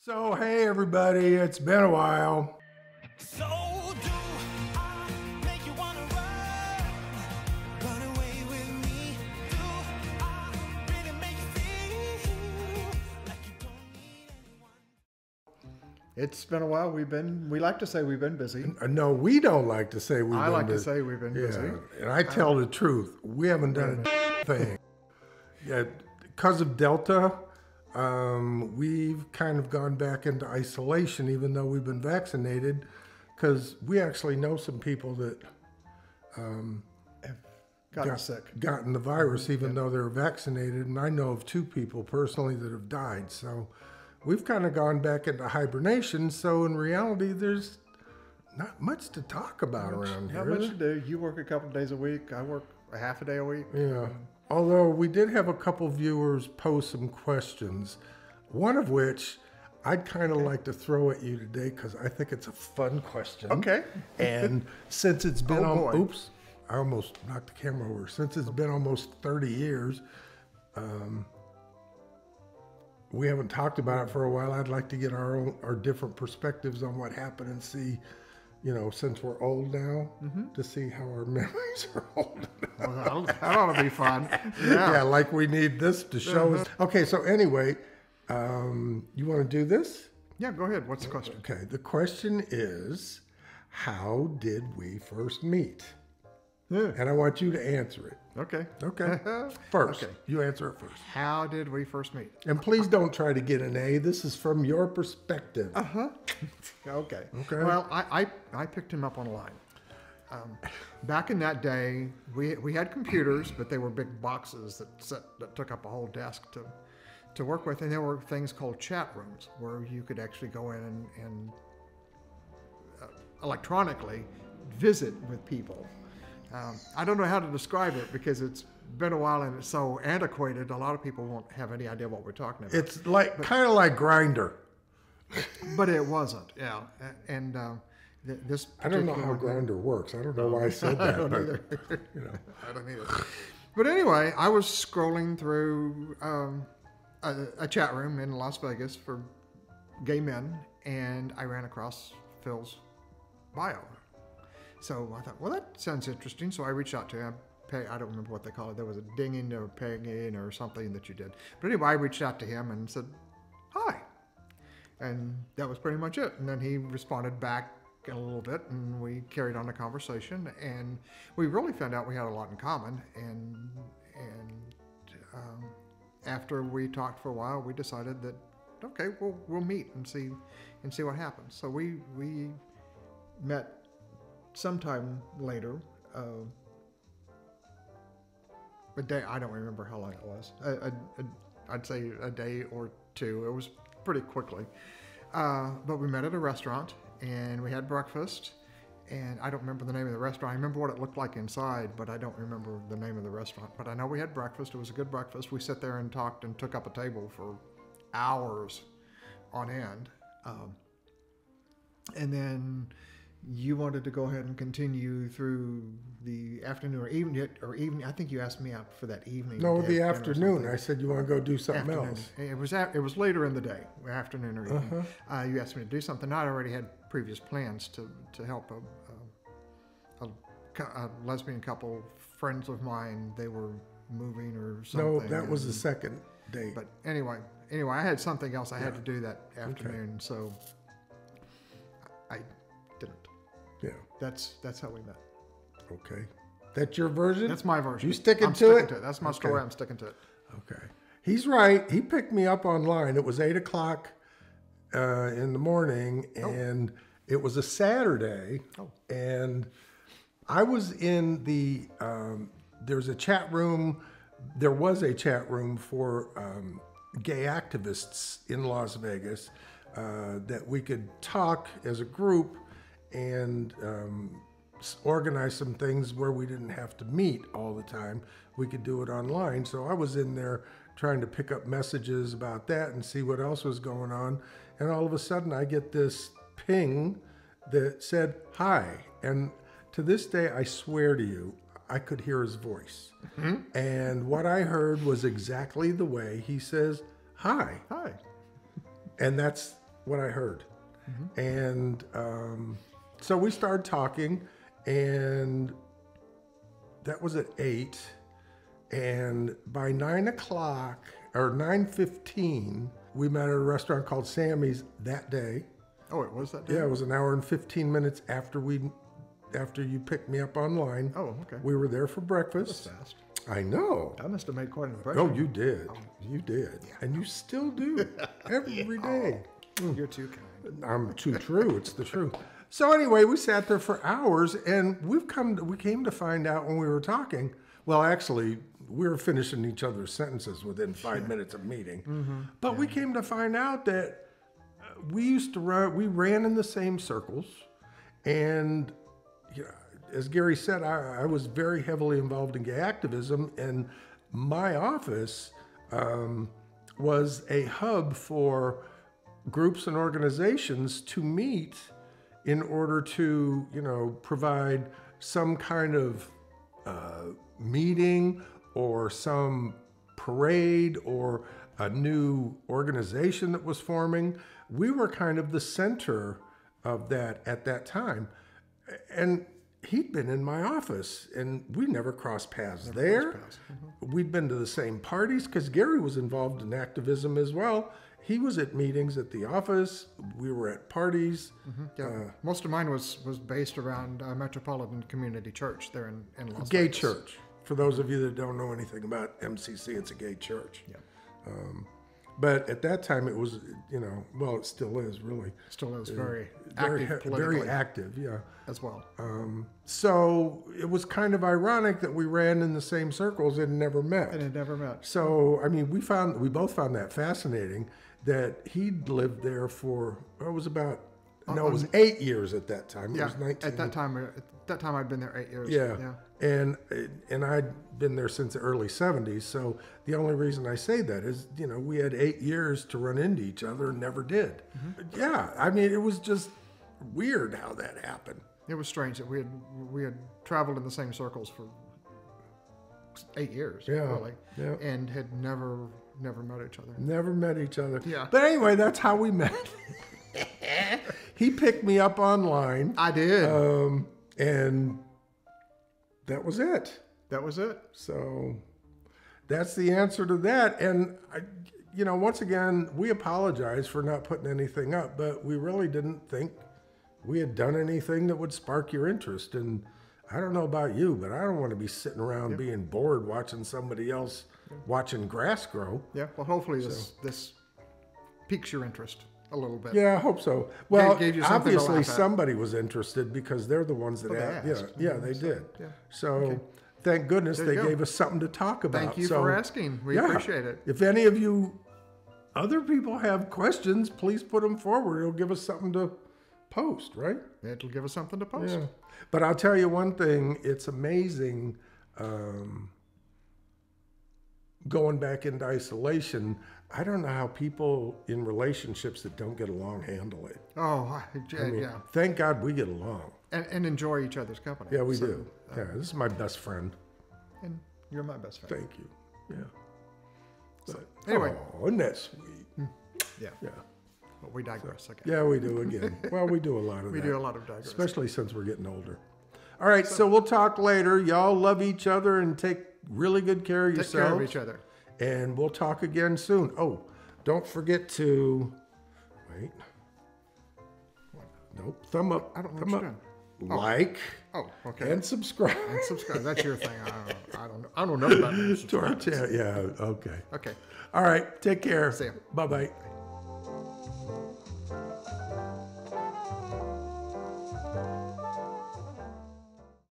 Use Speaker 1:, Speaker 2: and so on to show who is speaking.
Speaker 1: So, hey everybody, it's been a while.
Speaker 2: So do I make you wanna run away with me? Do I really make you feel like you don't need anyone?
Speaker 3: It's been a while. We like to say we've been busy.
Speaker 1: No, we don't like to say we've
Speaker 3: I
Speaker 1: been
Speaker 3: like to
Speaker 1: busy.
Speaker 3: say we've been busy.
Speaker 1: And I tell the truth. We haven't done a thing. Yeah, because of Delta, we've kind of gone back into isolation, even though we've been vaccinated, because we actually know some people that
Speaker 3: Got sick.
Speaker 1: gotten the virus, even though they're vaccinated. And I know of 2 people personally that have died. So we've kind of gone back into hibernation. So in reality, there's not much to talk about around here.
Speaker 3: Not much to do. You work a couple of days a week. I work a half a day a week.
Speaker 1: Yeah. Although we did have a couple viewers post some questions, one of which I'd kind of like to throw at you today because I think it's a fun question.
Speaker 3: Okay.
Speaker 1: And since it's been
Speaker 3: Oh, boy.
Speaker 1: oops, I almost knocked the camera over. Since it's been almost 30 years, we haven't talked about it for a while. I'd like to get our different perspectives on what happened and see, since we're old now, to see how our memories are old.
Speaker 3: Well, that ought to be fun.
Speaker 1: Yeah, like we need this to show us. Okay, so anyway, you want to do this?
Speaker 3: Yeah, go ahead. What's the question?
Speaker 1: Okay, the question is, how did we first meet? And I want you to answer it.
Speaker 3: Okay.
Speaker 1: Okay. First,
Speaker 3: Okay.
Speaker 1: you answer it first.
Speaker 3: How did we first meet?
Speaker 1: And please don't try to get an A. This is from your perspective.
Speaker 3: Okay.
Speaker 1: Okay.
Speaker 3: Well, I picked him up online. Back in that day, we had computers, but they were big boxes that took up a whole desk to work with, and there were things called chat rooms where you could actually go in and electronically visit with people. I don't know how to describe it because it's been a while and it's so antiquated. A lot of people won't have any idea what we're talking about.
Speaker 1: It's kind of like Grindr.
Speaker 3: But it wasn't, yeah. And this
Speaker 1: I don't know
Speaker 3: particular
Speaker 1: how
Speaker 3: one-
Speaker 1: Grindr works. I don't know why I said that.
Speaker 3: I don't
Speaker 1: but,
Speaker 3: either.
Speaker 1: I
Speaker 3: don't either. But anyway, I was scrolling through a chat room in Las Vegas for gay men, and I ran across Phil's bio. So I thought, well, that sounds interesting. So I reached out to him. I don't remember what they call it. There was a dinging or pegging or something that you did. But anyway, I reached out to him and said, hi. And that was pretty much it. And then he responded back a little bit, and we carried on the conversation. And we really found out we had a lot in common. And after we talked for a while, we decided that, okay, we'll meet and see what happens. So we met sometime later. A day, I don't remember how long it was. I'd say a day or 2. It was pretty quickly. But we met at a restaurant and we had breakfast. And I don't remember the name of the restaurant. I remember what it looked like inside, but I don't remember the name of the restaurant. But I know we had breakfast. It was a good breakfast. We sat there and talked and took up a table for hours on end. And then you wanted to go ahead and continue through the afternoon or evening. I think you asked me out for that evening.
Speaker 1: No,
Speaker 3: dip
Speaker 1: the
Speaker 3: dinner or
Speaker 1: afternoon.
Speaker 3: something.
Speaker 1: I said you want to go do something
Speaker 3: Afternoon.
Speaker 1: else.
Speaker 3: It was later in the day, afternoon or evening. You asked me to do something. I already had previous plans to help a lesbian couple, friends of mine. They were moving or something.
Speaker 1: No, that was the second date.
Speaker 3: But anyway, I had something else I had to do that afternoon, so I didn't.
Speaker 1: Yeah.
Speaker 3: That's how we met.
Speaker 1: Okay. That's your version?
Speaker 3: That's my version.
Speaker 1: You sticking
Speaker 3: I'm
Speaker 1: to
Speaker 3: sticking
Speaker 1: it?
Speaker 3: to it. That's my story. I'm sticking to it.
Speaker 1: Okay. He's right. He picked me up online. It was 8 o'clock in the morning, and it was a Saturday. And I was in the, there was a chat room for gay activists in Las Vegas that we could talk as a group and organize some things where we didn't have to meet all the time. We could do it online. So I was in there trying to pick up messages about that and see what else was going on. And all of a sudden I get this ping that said, hi. And to this day, I swear to you, I could hear his voice. And what I heard was exactly the way he says, hi.
Speaker 3: Hi.
Speaker 1: And that's what I heard. And so we started talking, and that was at 8. And by 9 o'clock or 9:15, we met at a restaurant called Sammy's that day.
Speaker 3: Oh, it was that day?
Speaker 1: Yeah, it was an hour and 15 minutes after you picked me up online.
Speaker 3: Oh, okay.
Speaker 1: We were there for
Speaker 3: That was
Speaker 1: breakfast.
Speaker 3: fast.
Speaker 1: I know.
Speaker 3: That must have made quite an impression.
Speaker 1: Oh, you did. You did. And you still do every day.
Speaker 3: You're too kind.
Speaker 1: I'm too true. It's the truth. So anyway, we sat there for hours, and we came to find out when we were talking. Well, actually, we were finishing each other's sentences within 5 minutes of meeting. But we came to find out that we ran in the same circles, and you know, as Gary said, I was very heavily involved in gay activism, and my office was a hub for groups and organizations to meet in order to, provide some kind of meeting or some parade or a new organization that was forming. We were kind of the center of that at that time. And he'd been in my office, and we never crossed paths there. We'd been to the same parties because Gary was involved in activism as well. He was at meetings at the office. We were at parties.
Speaker 3: Yeah. Most of mine was based around Metropolitan Community Church there in Las
Speaker 1: Gay
Speaker 3: Vegas.
Speaker 1: church. For those of you that don't know anything about MCC, it's a gay church.
Speaker 3: Yeah.
Speaker 1: But at that time, it was, well, it still is really.
Speaker 3: Still is very active politically
Speaker 1: Very active, yeah.
Speaker 3: as well.
Speaker 1: So it was kind of ironic that we ran in the same circles and never met.
Speaker 3: And it never met.
Speaker 1: So, I mean, we both found that fascinating that he'd lived there for, it was 8 years at that time. It
Speaker 3: Yeah.
Speaker 1: was 19.
Speaker 3: At that time, I'd been there 8 years.
Speaker 1: Yeah. And I'd been there since the early 70s. So the only reason I say that is, we had 8 years to run into each other and never did. Yeah. I mean, it was just weird how that happened.
Speaker 3: It was strange that we had traveled in the same circles for 8 years, really,
Speaker 1: yeah.
Speaker 3: and had never met each other.
Speaker 1: Never met each other.
Speaker 3: Yeah.
Speaker 1: But anyway, that's how we met. He picked me up online.
Speaker 3: I did.
Speaker 1: And that was it.
Speaker 3: That was it.
Speaker 1: So that's the answer to that. And, once again, we apologize for not putting anything up, but we really didn't think we had done anything that would spark your interest. And I don't know about you, but I don't want to be sitting around being bored watching somebody else watching grass grow.
Speaker 3: Yeah. Well, hopefully this piques your interest a little bit.
Speaker 1: Yeah, I hope so. Well,
Speaker 3: Gave you something to
Speaker 1: obviously
Speaker 3: laugh at.
Speaker 1: somebody was interested because they're the ones that
Speaker 3: Well, they
Speaker 1: asked.
Speaker 3: asked.
Speaker 1: Yeah, they did.
Speaker 3: yeah.
Speaker 1: So thank goodness
Speaker 3: There
Speaker 1: they
Speaker 3: you go.
Speaker 1: gave us something to talk about.
Speaker 3: Thank you
Speaker 1: So,
Speaker 3: for asking. We appreciate it.
Speaker 1: If any of you other people have questions, please put them forward. It'll give us something to post, right?
Speaker 3: It'll give us something to post.
Speaker 1: Yeah. But I'll tell you one thing, it's amazing going back into isolation. I don't know how people in relationships that don't get along handle it.
Speaker 3: Oh,
Speaker 1: I mean,
Speaker 3: yeah.
Speaker 1: thank God we get along.
Speaker 3: And enjoy each other's company.
Speaker 1: Yeah, we
Speaker 3: So,
Speaker 1: do. Yeah, this is my best friend.
Speaker 3: And you're my best friend.
Speaker 1: Thank you. Yeah. But,
Speaker 3: anyway.
Speaker 1: Oh, isn't that sweet?
Speaker 3: Yeah.
Speaker 1: Yeah.
Speaker 3: But we digress again.
Speaker 1: Yeah, we do again. Well, we do a lot of that.
Speaker 3: We do a lot of digress.
Speaker 1: Especially since we're getting older. All right, so we'll talk later. Y'all love each other and take really good care of
Speaker 3: Take
Speaker 1: yourselves.
Speaker 3: care of each other.
Speaker 1: And we'll talk again soon. Oh, don't forget to wait. Nope. Thumb up.
Speaker 3: I don't know
Speaker 1: thumb
Speaker 3: what
Speaker 1: up.
Speaker 3: you're doing.
Speaker 1: Like
Speaker 3: Oh, okay.
Speaker 1: and subscribe.
Speaker 3: And subscribe. That's your thing. I don't know about
Speaker 1: to our channel. Yeah. Okay.
Speaker 3: Okay.
Speaker 1: All right. Take care.
Speaker 3: See ya.
Speaker 1: Bye bye.